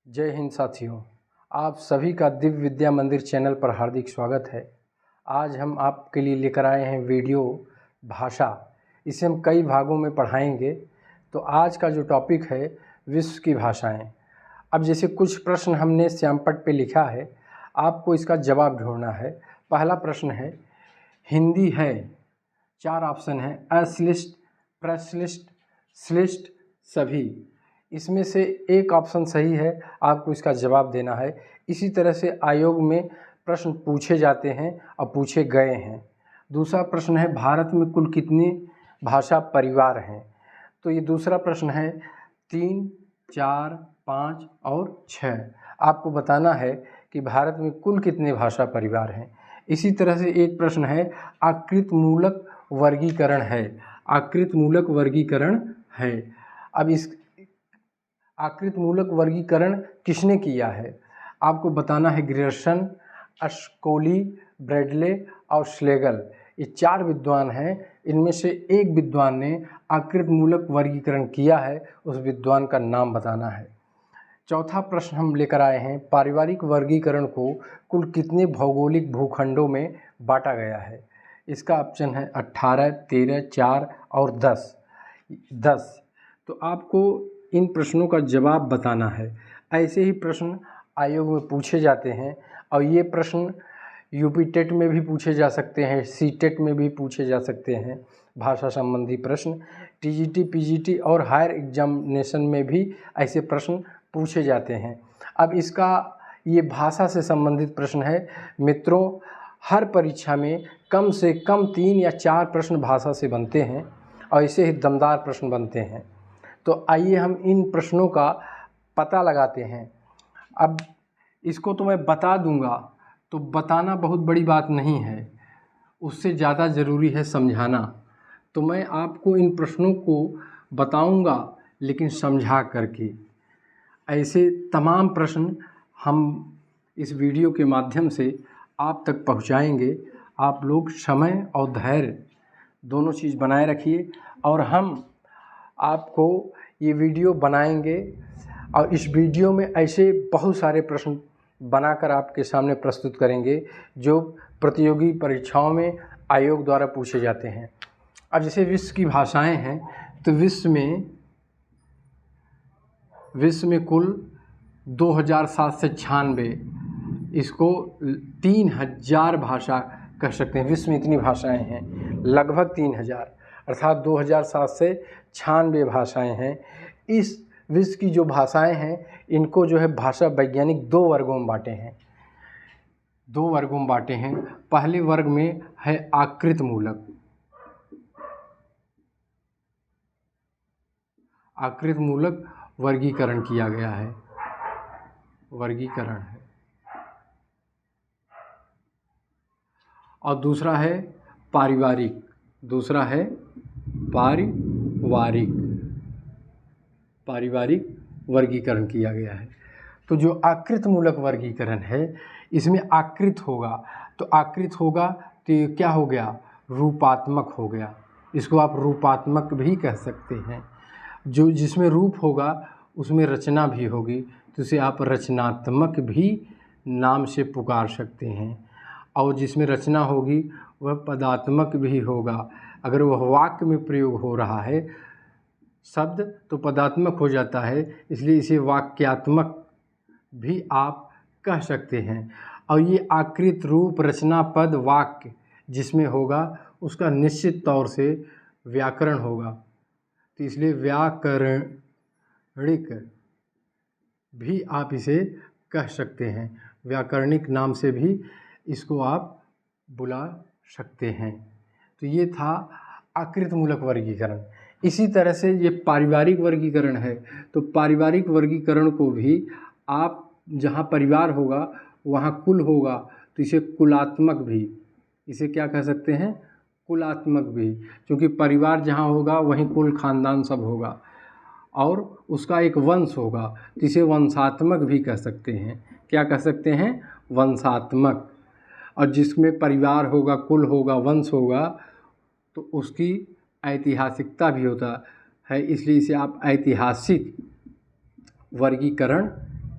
जय हिंद साथियों, आप सभी का दिव्य विद्या मंदिर चैनल पर हार्दिक स्वागत है। आज हम आपके लिए लेकर आए हैं वीडियो भाषा। इसे हम कई भागों में पढ़ाएंगे। तो आज का जो टॉपिक है विश्व की भाषाएं। अब जैसे कुछ प्रश्न हमने श्यामपट्ट पे लिखा है, आपको इसका जवाब ढूंढना है। पहला प्रश्न है, हिंदी है, 4 ऑप्शन है, अश्लिष्ट, प्रश्लिष्ट, श्लिष्ट, सभी। इसमें से एक ऑप्शन सही है, आपको इसका जवाब देना है। इसी तरह से आयोग में प्रश्न पूछे जाते हैं और पूछे गए हैं। दूसरा प्रश्न है, भारत में कुल कितने भाषा परिवार हैं? तो ये दूसरा प्रश्न है, 3, 4, 5 और 6। आपको बताना है कि भारत में कुल कितने भाषा परिवार हैं। इसी तरह से एक प्रश्न है, आकृतिमूलक वर्गीकरण है। आकृतिमूलक वर्गीकरण है। अब इस आकृतिमूलक वर्गीकरण किसने किया है? आपको बताना है। ग्रियर्सन, अस्कोली, ब्रैडले और श्लेगल, ये 4 विद्वान हैं। इनमें से एक विद्वान ने आकृतिमूलक वर्गीकरण किया है, उस विद्वान का नाम बताना है। चौथा प्रश्न हम लेकर आए हैं, पारिवारिक वर्गीकरण को कुल कितने भौगोलिक भूखंडों में बांटा गया है? इसका ऑप्शन है 18, 13, 4 और 10। तो आपको इन प्रश्नों का जवाब बताना है। ऐसे ही प्रश्न आयोग में पूछे जाते हैं और ये प्रश्न यूपी टेट में भी पूछे जा सकते हैं, सी टेट में भी पूछे जा सकते हैं। भाषा संबंधी प्रश्न टीजीटी, पीजीटी और हायर एग्जामिनेशन में भी ऐसे प्रश्न पूछे जाते हैं। अब इसका ये भाषा से संबंधित प्रश्न है। मित्रों, हर परीक्षा में कम से कम 3 या 4 प्रश्न भाषा से बनते हैं और ऐसे ही दमदार प्रश्न बनते हैं। तो आइए हम इन प्रश्नों का पता लगाते हैं। अब इसको तो मैं बता दूंगा, तो बताना बहुत बड़ी बात नहीं है, उससे ज़्यादा ज़रूरी है समझाना। तो मैं आपको इन प्रश्नों को बताऊंगा, लेकिन समझा करके। ऐसे तमाम प्रश्न हम इस वीडियो के माध्यम से आप तक पहुंचाएंगे। आप लोग समय और धैर्य दोनों चीज़ बनाए रखिए और हम आपको ये वीडियो बनाएंगे और इस वीडियो में ऐसे बहुत सारे प्रश्न बनाकर आपके सामने प्रस्तुत करेंगे जो प्रतियोगी परीक्षाओं में आयोग द्वारा पूछे जाते हैं। अब जैसे विश्व की भाषाएं हैं, तो विश्व में कुल 2796, इसको 3000 भाषा कह सकते हैं। विश्व में इतनी भाषाएं हैं, लगभग 3000, अर्थात 2796 भाषाएं हैं। इस विश्व की जो भाषाएं हैं, इनको जो है भाषा वैज्ञानिक 2 वर्गों में बांटे हैं। 2 वर्गों में बांटे हैं। पहले वर्ग में है आकृतिमूलक। आकृतिमूलक वर्गीकरण किया गया है, वर्गीकरण है। और दूसरा है पारिवारिक। दूसरा है पारिवारिक वर्गीकरण किया गया है। तो जो आकृतिमूलक वर्गीकरण है, इसमें आकृत होगा, तो आकृत होगा तो ये क्या हो गया? रूपात्मक हो गया। इसको आप रूपात्मक भी कह सकते हैं। जो जिसमें रूप होगा उसमें रचना भी होगी, तो उसे आप रचनात्मक भी नाम से पुकार सकते हैं। और जिसमें रचना होगी वह पदात्मक भी होगा। अगर वह वाक्य में प्रयोग हो रहा है शब्द, तो पदात्मक हो जाता है, इसलिए इसे वाक्यात्मक भी आप कह सकते हैं। और ये आकृत, रूप, रचना, पद, वाक्य जिसमें होगा उसका निश्चित तौर से व्याकरण होगा, तो इसलिए व्याकरणिक भी आप इसे कह सकते हैं। व्याकरणिक नाम से भी इसको आप बुला सकते हैं। तो ये था आकृतिमूलक वर्गीकरण। इसी तरह से ये पारिवारिक वर्गीकरण है। तो पारिवारिक वर्गीकरण को भी आप, जहाँ परिवार होगा वहाँ कुल होगा, तो इसे कुलात्मक भी, इसे क्या कह सकते हैं? कुलात्मक भी, क्योंकि परिवार जहाँ होगा वहीं कुल खानदान सब होगा और उसका एक वंश होगा, तो इसे वंशात्मक भी कह सकते हैं। क्या कह सकते हैं? वंशात्मक। और जिसमें परिवार होगा, कुल होगा, वंश होगा, तो उसकी ऐतिहासिकता भी होता है, इसलिए इसे आप ऐतिहासिक वर्गीकरण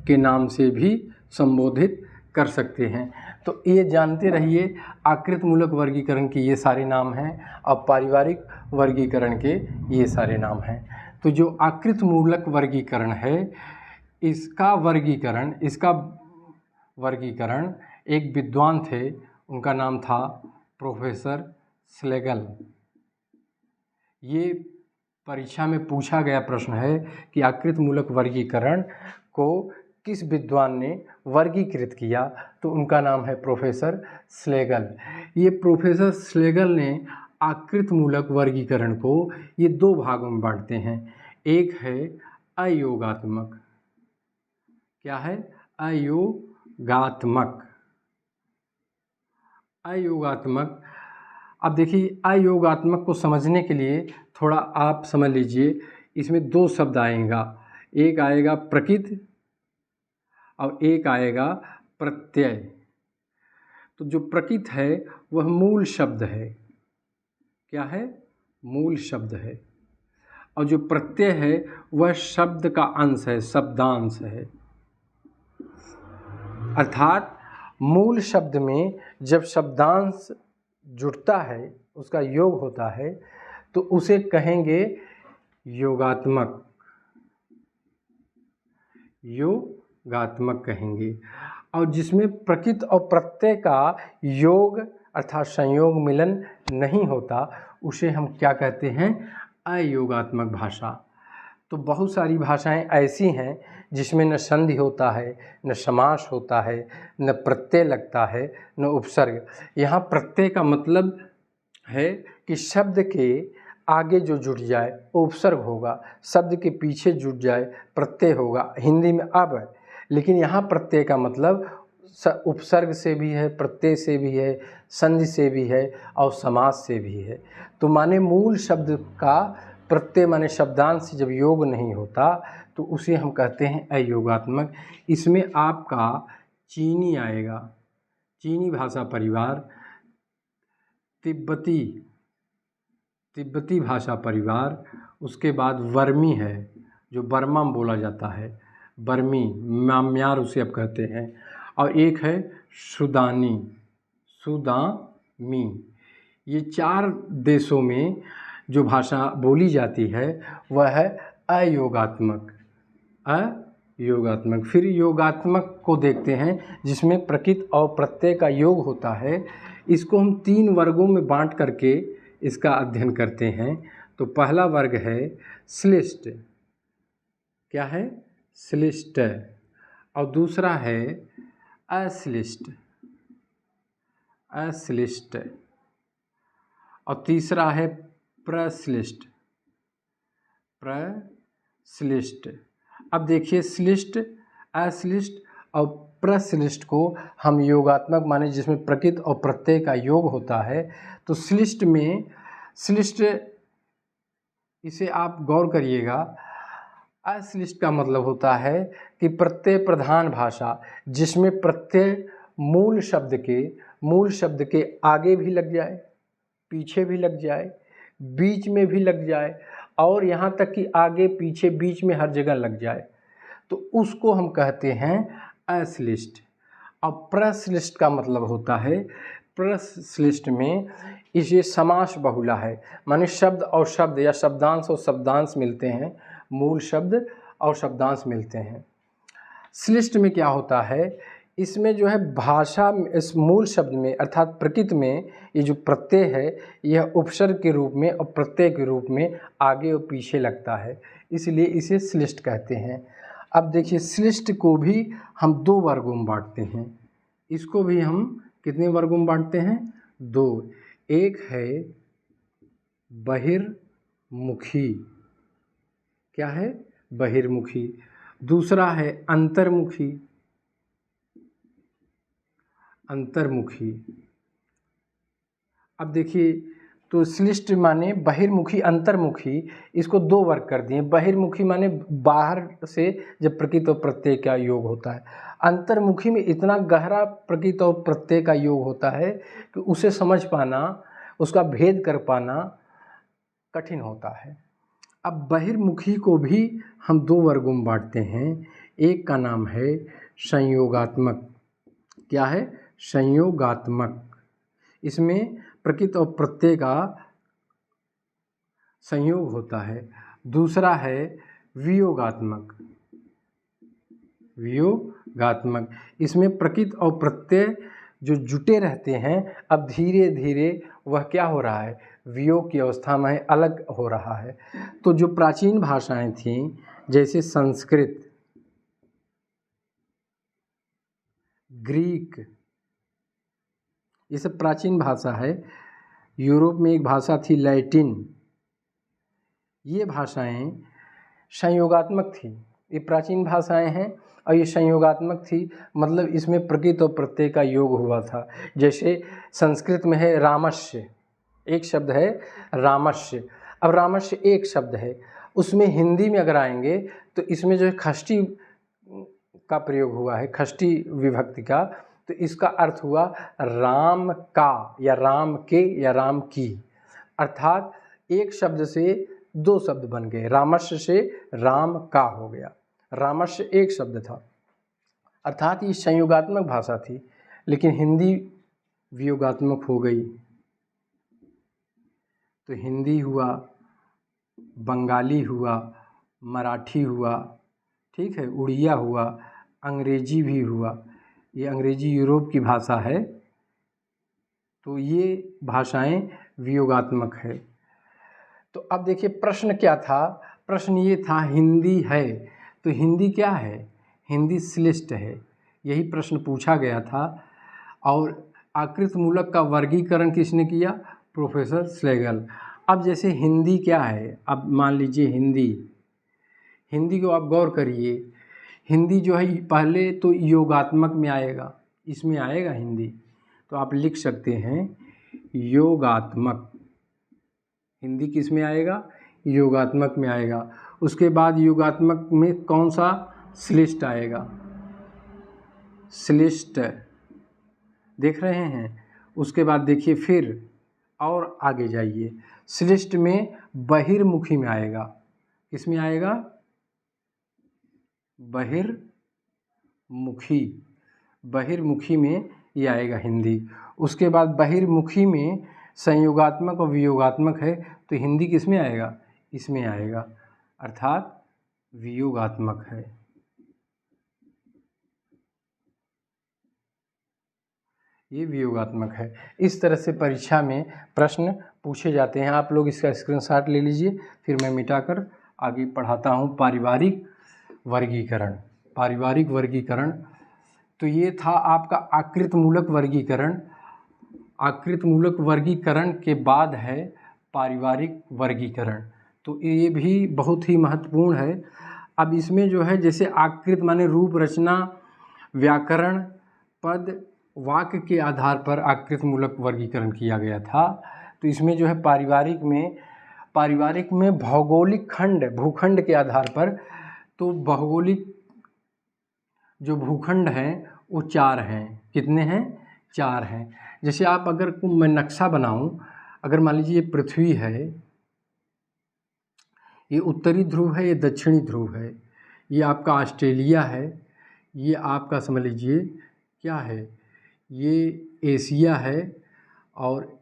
के नाम से भी संबोधित कर सकते हैं। तो ये जानते रहिए आकृतिमूलक वर्गीकरण के ये सारे नाम हैं और पारिवारिक वर्गीकरण के ये सारे नाम हैं। तो जो आकृतिमूलक वर्गीकरण है इसका वर्गीकरण एक विद्वान थे, उनका नाम था प्रोफेसर स्लेगल। ये परीक्षा में पूछा गया प्रश्न है कि आकृतिमूलक वर्गीकरण को किस विद्वान ने वर्गीकृत किया, तो उनका नाम है प्रोफेसर स्लेगल। ये प्रोफेसर स्लेगल ने आकृतिमूलक वर्गीकरण को ये दो भागों में बांटते हैं। एक है अयोगात्मक। क्या है? अयोगात्मक। अब देखिए अयोगात्मक को समझने के लिए थोड़ा आप समझ लीजिए, इसमें दो शब्द आएगा, एक आएगा प्रकृति और एक आएगा प्रत्यय। तो जो प्रकृति है वह मूल शब्द है। क्या है? मूल शब्द है। और जो प्रत्यय है वह शब्द का अंश है, शब्दांश है। अर्थात मूल शब्द में जब शब्दांश जुड़ता है, उसका योग होता है, तो उसे कहेंगे योगात्मक। योगात्मक कहेंगे। और जिसमें प्रकृति और प्रत्यय का योग अर्थात संयोग मिलन नहीं होता, उसे हम क्या कहते हैं? अयोगात्मक भाषा। तो बहुत सारी भाषाएं ऐसी हैं जिसमें न संधि होता है, न समास होता है, न प्रत्यय लगता है, न उपसर्ग। यहाँ प्रत्यय का मतलब है कि शब्द के आगे जो जुड़ जाए वो उपसर्ग होगा, शब्द के पीछे जुड़ जाए प्रत्यय होगा। हिंदी में अब है, लेकिन यहाँ प्रत्यय का मतलब उपसर्ग से भी है, प्रत्यय से भी है, संधि से भी है और समास से भी है। तो माने मूल शब्द का प्रत्यय माने शब्दांश से जब योग नहीं होता तो उसे हम कहते हैं अयोगात्मक। इसमें आपका चीनी आएगा, चीनी भाषा परिवार, तिब्बती भाषा परिवार, उसके बाद वर्मी है जो बर्मा में बोला जाता है, बर्मी म्यांमार उसे अब कहते हैं, और एक है सुदानी। ये चार देशों में जो भाषा बोली जाती है वह है अयोगात्मक। फिर योगात्मक को देखते हैं जिसमें प्रकृति और प्रत्यय का योग होता है। इसको हम 3 वर्गों में बांट करके इसका अध्ययन करते हैं। तो पहला वर्ग है श्लिष्ट। क्या है? श्लिष्ट। और दूसरा है अश्लिष्ट। और तीसरा है प्रश्लिष्ट। अब देखिए श्लिष्ट, अश्लिष्ट और प्रश्लिष्ट को हम योगात्मक माने जिसमें प्रकृति और प्रत्यय का योग होता है। तो श्लिष्ट इसे आप गौर करिएगा। अश्लिष्ट का मतलब होता है कि प्रत्यय प्रधान भाषा, जिसमें प्रत्यय मूल शब्द के आगे भी लग जाए, पीछे भी लग जाए, बीच में भी लग जाए और यहाँ तक कि आगे पीछे बीच में हर जगह लग जाए, तो उसको हम कहते हैं अश्लिष्ट। और प्रश्लिष्ट का मतलब होता है, प्रश्लिष्ट में इसे समास बहुला है, माने शब्द और शब्द या शब्दांश और शब्दांश मिलते हैं, मूल शब्द और शब्दांश मिलते हैं। श्लिष्ट में क्या होता है? इसमें जो है भाषा इस मूल शब्द में अर्थात प्रकृति में ये जो प्रत्यय है यह उपसर्ग के रूप में और प्रत्यय के रूप में आगे और पीछे लगता है, इसलिए इसे श्लिष्ट कहते हैं। अब देखिए श्लिष्ट को भी हम 2 वर्गों में बांटते हैं। इसको भी हम कितने वर्गों में बांटते हैं? 2। एक है बहिर्मुखी। क्या है? बहिर्मुखी। दूसरा है अंतर्मुखी। अब देखिए तो श्लिष्ट माने बहिर्मुखी, अंतर्मुखी, इसको 2 वर्ग कर दिए। बहिर्मुखी माने बाहर से जब प्रकृति और प्रत्यय का योग होता है, अंतर्मुखी में इतना गहरा प्रकृति और प्रत्यय का योग होता है कि उसे समझ पाना, उसका भेद कर पाना कठिन होता है। अब बहिर्मुखी को भी हम 2 वर्गों में बांटते हैं। एक का नाम है संयोगात्मक। क्या है? संयोगात्मक। इसमें प्रकृत और प्रत्यय का संयोग होता है। दूसरा है वियोगात्मक। वियोगात्मक, इसमें प्रकृत और प्रत्यय जो जुटे रहते हैं, अब धीरे धीरे वह क्या हो रहा है? वियोग की अवस्था में अलग हो रहा है। तो जो प्राचीन भाषाएं थीं, जैसे संस्कृत, ग्रीक, ये सब प्राचीन भाषा है। यूरोप में एक भाषा थी लैटिन। ये भाषाएं संयोगात्मक थी। ये प्राचीन भाषाएं हैं और ये संयोगात्मक थी, मतलब इसमें प्रकृत और प्रत्यय का योग हुआ था। जैसे संस्कृत में है रामस्य, एक शब्द है रामस्य। अब रामस्य एक शब्द है, उसमें हिंदी में अगर आएंगे तो इसमें जो है खष्टी का प्रयोग हुआ है, खष्टी विभक्ति का। तो इसका अर्थ हुआ राम का, या राम के, या राम की। अर्थात एक शब्द से दो शब्द बन गए, रामस्य से राम का हो गया। रामस्य एक शब्द था, अर्थात ये संयोगात्मक भाषा थी। लेकिन हिंदी वियोगात्मक हो गई। तो हिंदी हुआ, बंगाली हुआ, मराठी हुआ, ठीक है, उड़िया हुआ, अंग्रेजी भी हुआ। ये अंग्रेजी यूरोप की भाषा है। तो ये भाषाएं वियोगात्मक है। तो अब देखिए प्रश्न क्या था? प्रश्न ये था हिंदी है, तो हिंदी क्या है? हिंदी श्लिष्ट है, यही प्रश्न पूछा गया था। और आकृत मूलक का वर्गीकरण किसने किया? प्रोफेसर स्लेगल। अब जैसे हिंदी क्या है, अब मान लीजिए हिंदी को आप गौर करिए। हिंदी जो है पहले तो योगात्मक में आएगा, इसमें आएगा हिंदी। तो आप लिख सकते हैं योगात्मक। हिंदी किस में आएगा? योगात्मक में आएगा। उसके बाद योगात्मक में कौन सा? श्लिष्ट आएगा। श्लिष्ट देख रहे हैं। उसके बाद देखिए फिर और आगे जाइए, श्लिष्ट में बहिर्मुखी में आएगा। किस में आएगा? बहिर्मुखी। बहिर्मुखी में ये आएगा हिंदी। उसके बाद बहिर्मुखी में संयोगात्मक और वियोगात्मक है, तो हिंदी किस में आएगा? इसमें आएगा, अर्थात वियोगात्मक है। ये वियोगात्मक है। इस तरह से परीक्षा में प्रश्न पूछे जाते हैं। आप लोग इसका स्क्रीनशॉट ले लीजिए, फिर मैं मिटाकर आगे पढ़ाता हूँ। पारिवारिक वर्गीकरण। पारिवारिक वर्गीकरण, तो ये था आपका आकृत मूलक वर्गीकरण। आकृत मूलक वर्गीकरण के बाद है पारिवारिक वर्गीकरण। तो ये भी बहुत ही महत्वपूर्ण है। अब इसमें जो है, जैसे आकृत माने रूप, रचना, व्याकरण, पद, वाक्य के आधार पर आकृत मूलक वर्गीकरण किया गया था। तो इसमें जो है पारिवारिक में भौगोलिक खंड, भूखंड के आधार पर, तो भौगोलिक जो भूखंड हैं वो 4 हैं। कितने हैं? 4 हैं। जैसे आप अगर मैं नक्शा बनाऊं, अगर मान लीजिए ये पृथ्वी है, ये उत्तरी ध्रुव है, ये दक्षिणी ध्रुव है, ये आपका ऑस्ट्रेलिया है, ये आपका समझ लीजिए क्या है, ये एशिया है, और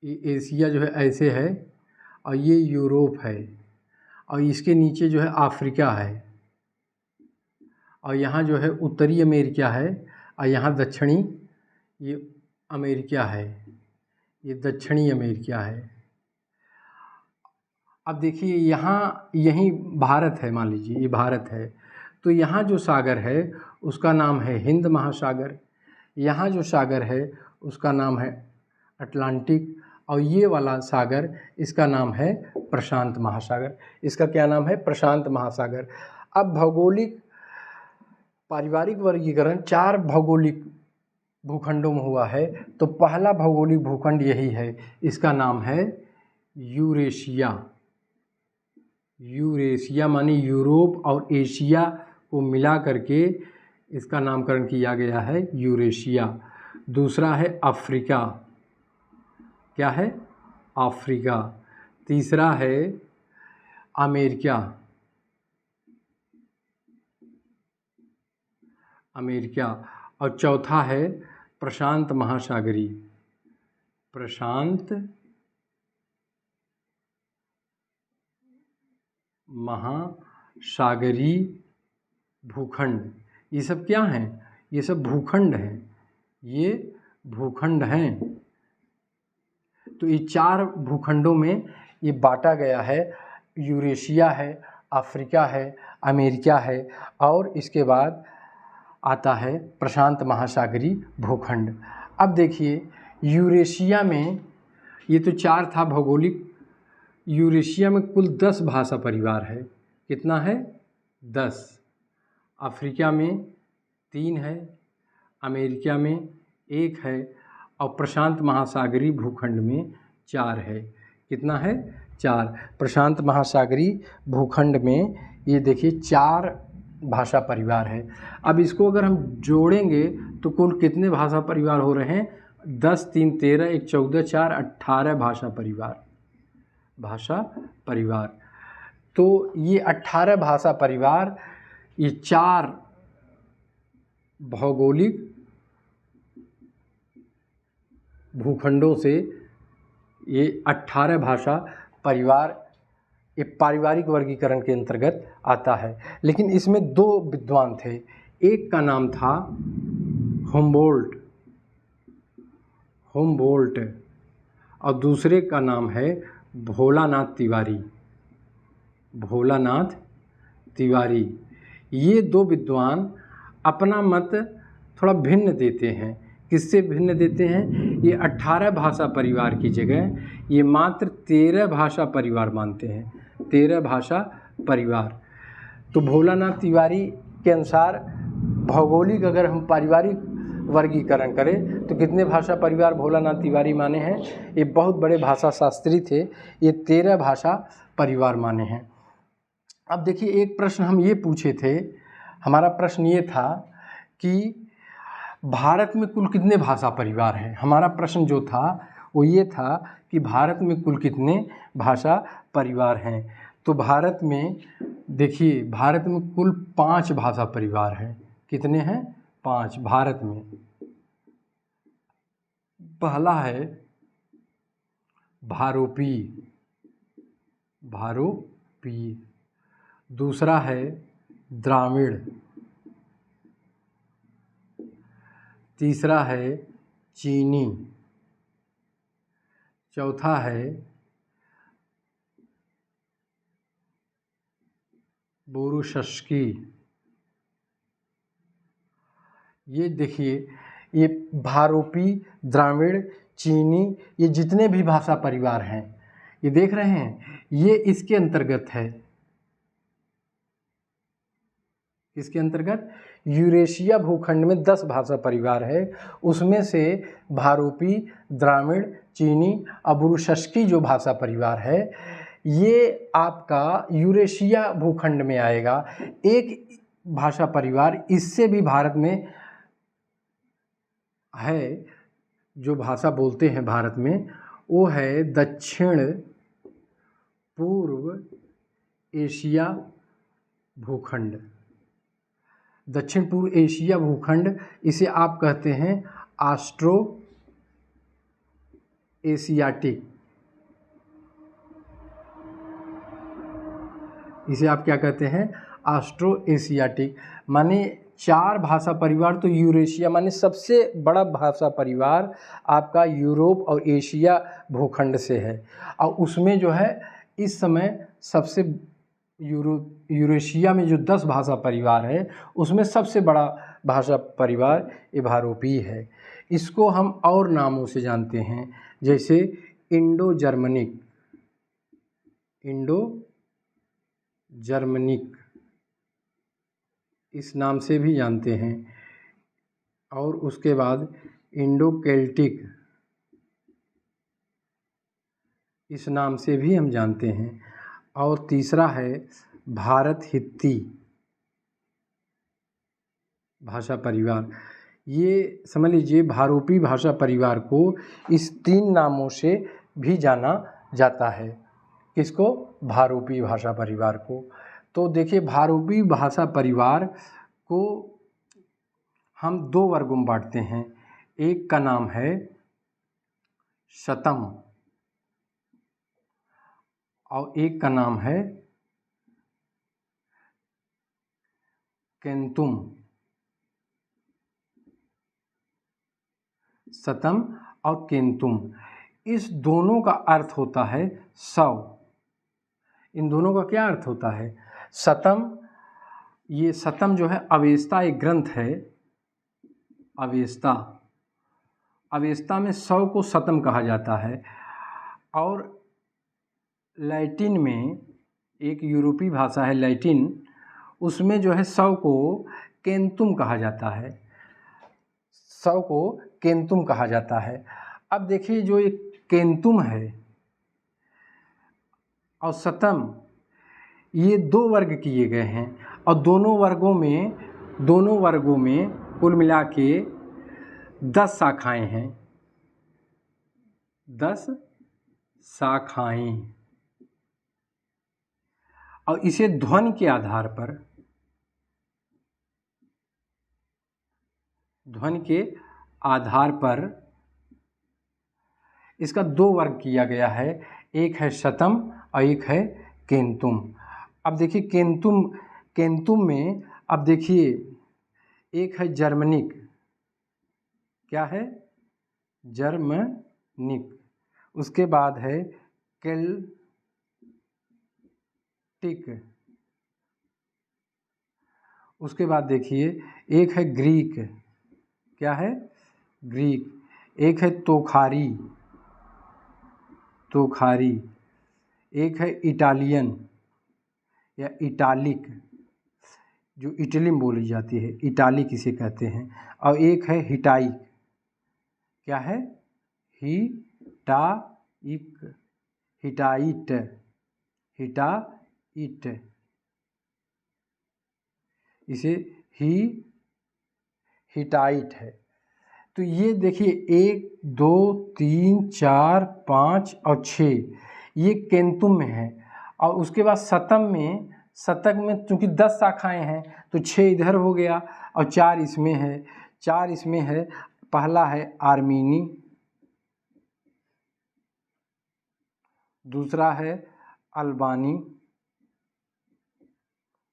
ये एशिया जो है ऐसे है, और ये यूरोप है, और इसके नीचे जो है अफ्रीका है, और यहाँ जो है उत्तरी अमेरिका है, और यहाँ दक्षिणी ये अमेरिका है, ये दक्षिणी अमेरिका है। अब देखिए यहाँ यही भारत है, मान लीजिए ये भारत है, तो यहाँ जो सागर है उसका नाम है हिंद महासागर, यहाँ जो सागर है उसका नाम है अटलांटिक, और ये वाला सागर इसका नाम है प्रशांत महासागर। इसका क्या नाम है? प्रशांत महासागर। अब भौगोलिक पारिवारिक वर्गीकरण 4 भौगोलिक भूखंडों में हुआ है। तो पहला भौगोलिक भूखंड यही है, इसका नाम है यूरेशिया। यूरेशिया माने यूरोप और एशिया को मिला करके इसका नामकरण किया गया है यूरेशिया। दूसरा है अफ्रीका। क्या है? अफ्रीका। तीसरा है अमेरिका। अमेरिका। और चौथा है प्रशांत महासागरी, प्रशांत महासागरी भूखंड। ये सब क्या हैं? ये सब भूखंड हैं, ये भूखंड हैं। तो ये 4 भूखंडों में ये बांटा गया है। यूरेशिया है, अफ्रीका है, अमेरिका है और इसके बाद आता है प्रशांत महासागरी भूखंड। अब देखिए यूरेशिया में, ये तो 4 था भौगोलिक। यूरेशिया में कुल 10 भाषा परिवार है। कितना है? 10। अफ्रीका में 3 है, अमेरिका में 1 है और प्रशांत महासागरी भूखंड में 4 है। कितना है? 4। प्रशांत महासागरी भूखंड में ये देखिए 4 भाषा परिवार है। अब इसको अगर हम जोड़ेंगे तो कुल कितने भाषा परिवार हो रहे हैं? 10, 3, 13, 1, 14, 4, 18 भाषा परिवार। तो ये 18 भाषा परिवार ये 4 भौगोलिक भूखंडों से ये 18 भाषा परिवार ये पारिवारिक वर्गीकरण के अंतर्गत आता है। लेकिन इसमें 2 विद्वान थे। एक का नाम था हुम्बोल्ट और दूसरे का नाम है भोलानाथ तिवारी। ये 2 विद्वान अपना मत थोड़ा भिन्न देते हैं। किससे भिन्न देते हैं? ये 18 भाषा परिवार की जगह ये मात्र 13 भाषा परिवार मानते हैं। 13 भाषा परिवार। तो भोलानाथ तिवारी के अनुसार भौगोलिक अगर हम पारिवारिक वर्गीकरण करें तो कितने भाषा परिवार भोलानाथ तिवारी माने हैं? ये बहुत बड़े भाषा शास्त्री थे। ये 13 भाषा परिवार माने हैं। अब देखिए एक प्रश्न हम ये पूछे थे, हमारा प्रश्न ये था कि भारत में कुल कितने भाषा परिवार हैं। हमारा प्रश्न जो था वो ये था कि भारत में कुल कितने भाषा परिवार हैं। तो भारत में देखिए, भारत में कुल 5 भाषा परिवार हैं। कितने हैं? 5 भारत में। पहला है भारोपी, दूसरा है द्राविड़, तीसरा है चीनी, चौथा है बोरुशस्की। ये देखिए, ये भारोपी, द्राविड़, चीनी, ये जितने भी भाषा परिवार हैं, ये देख रहे हैं, ये इसके अंतर्गत है। इसके अंतर्गत यूरेशिया भूखंड में 10 भाषा परिवार है। उसमें से भारोपी, द्राविड़, चीनी और बोरुशस्की जो भाषा परिवार है ये आपका यूरेशिया भूखंड में आएगा। एक भाषा परिवार इससे भी भारत में है, जो भाषा बोलते हैं भारत में, वो है दक्षिण पूर्व एशिया भूखंड। दक्षिण पूर्व एशिया भूखंड, इसे आप कहते हैं ऑस्ट्रो एशियाटिक। इसे आप क्या कहते हैं? Austro Asiatic. माने 4 भाषा परिवार तो यूरेशिया, माने सबसे बड़ा भाषा परिवार आपका यूरोप और एशिया भूखंड से है। और उसमें जो है इस समय सबसे यूरेशिया में जो 10 भाषा परिवार है उसमें सबसे बड़ा भाषा परिवार ये भारोपी है। इसको हम और नामों से जानते हैं, जैसे इंडो जर्मनिक इस नाम से भी जानते हैं। और उसके बाद इंडो केल्टिक इस नाम से भी हम जानते हैं। और तीसरा है भारत हित्ती भाषा परिवार। ये समझ लीजिए, भारोपी भाषा परिवार को इस 3 नामों से भी जाना जाता है। किसको? भारोपी भाषा परिवार को। तो देखिए, भारोपी भाषा परिवार को हम दो वर्गों में बांटते हैं। एक का नाम है शतम और एक का नाम है केंतुम। शतम और केंतुम, इस दोनों का अर्थ होता है 100। इन दोनों का क्या अर्थ होता है? शतम, ये शतम जो है अवेस्ता एक ग्रंथ है। अवेस्ता में 100 को शतम कहा जाता है। और लैटिन में, एक यूरोपीय भाषा है लैटिन, उसमें जो है 100 को केंतुम कहा जाता है। 100 को केंतुम कहा जाता है। अब देखिए, जो एक केंतुम है और शतम, ये दो वर्ग किए गए हैं और दोनों वर्गों में कुल मिला के 10 शाखाएं हैं। 10 शाखाएं। और इसे ध्वनि के आधार पर इसका दो वर्ग किया गया है। एक है शतम और एक है केंतुम। अब देखिए केंतुम में, अब देखिए, एक है जर्मनिक। क्या है? जर्मनिक। उसके बाद है केल्टिक। उसके बाद देखिए, एक है ग्रीक। क्या है? ग्रीक। एक है तोखारी। एक है इटालियन या इटालिक, जो इटली में बोली जाती है, इटालिक इसे कहते हैं। और एक है हिटाई। क्या है? हिटाइट। इसे हिटाइट है। तो ये देखिए 1 2 3 4 5 और 6 ये केंतुम में है। और उसके बाद शतक में चूँकि 10 शाखाएं हैं तो 6 इधर हो गया और 4 इसमें है। पहला है आर्मीनी, दूसरा है अल्बानी,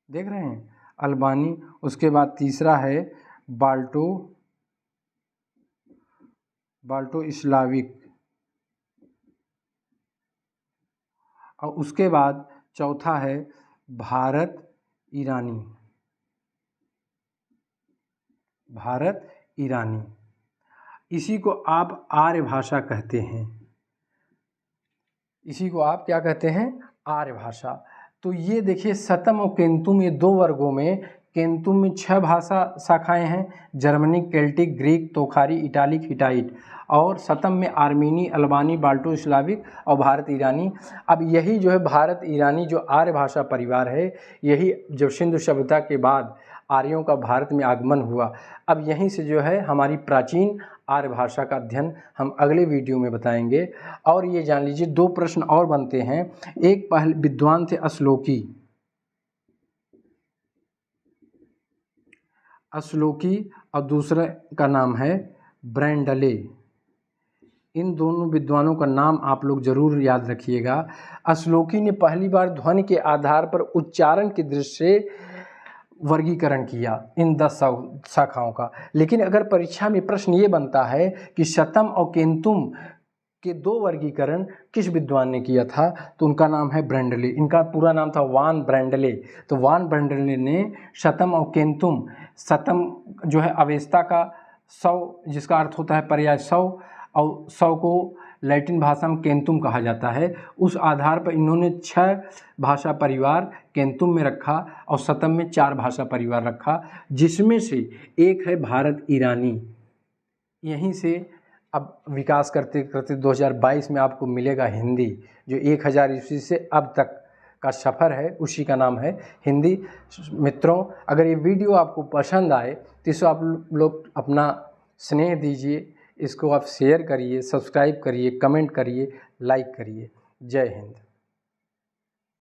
देख रहे हैं, अल्बानी। उसके बाद तीसरा है बाल्टो स्लाविक। और उसके बाद चौथा है भारत ईरानी। इसी को आप आर्य भाषा कहते हैं। इसी को आप क्या कहते हैं? आर्य भाषा। तो ये देखिए, शतम और केंतुम, ये दो वर्गों में, केंतुम में 6 भाषा शाखाएं हैं, जर्मनिक, केल्टिक, ग्रीक, तोखारी, इटालिक, हिटाइट। और शतम में आर्मीनी, अल्बानी, बाल्टो स्लाविक और भारत ईरानी। अब यही जो है भारत ईरानी जो आर्य भाषा परिवार है, यही जब सिंधु सभ्यता के बाद आर्यों का भारत में आगमन हुआ, अब यहीं से जो है हमारी प्राचीन आर्य भाषा का अध्ययन हम अगले वीडियो में बताएंगे। और ये जान लीजिए, 2 प्रश्न और बनते हैं। एक पहले विद्वान थे अश्लोकी और दूसरे का नाम है ब्रैंडले। इन दोनों विद्वानों का नाम आप लोग जरूर याद रखिएगा। अश्लोकी ने पहली बार ध्वनि के आधार पर उच्चारण की दृष्टि से वर्गीकरण किया इन 10 शाखाओं का। लेकिन अगर परीक्षा में प्रश्न ये बनता है कि शतम और केंतुम के 2 वर्गीकरण किस विद्वान ने किया था, तो उनका नाम है ब्रैंडले। इनका पूरा नाम था वान ब्रैंडले। तो वान ब्रैंडले ने शतम और केंतुम, शतम जो है अवेस्ता का 100 जिसका अर्थ होता है पर्याय 100, और 100 को लैटिन भाषा में केंतुम कहा जाता है, उस आधार पर इन्होंने 6 भाषा परिवार केंतुम में रखा और शतम में 4 भाषा परिवार रखा, जिसमें से एक है भारत ईरानी। यहीं से अब विकास करते करते 2022 में आपको मिलेगा हिंदी, जो 1000 ईस्वी से अब तक का सफ़र है, उसी का नाम है हिंदी। मित्रों, अगर ये वीडियो आपको पसंद आए तो इसे आप लोग अपना स्नेह दीजिए, इसको आप शेयर करिए, सब्सक्राइब करिए, कमेंट करिए, लाइक करिए। जय हिंद।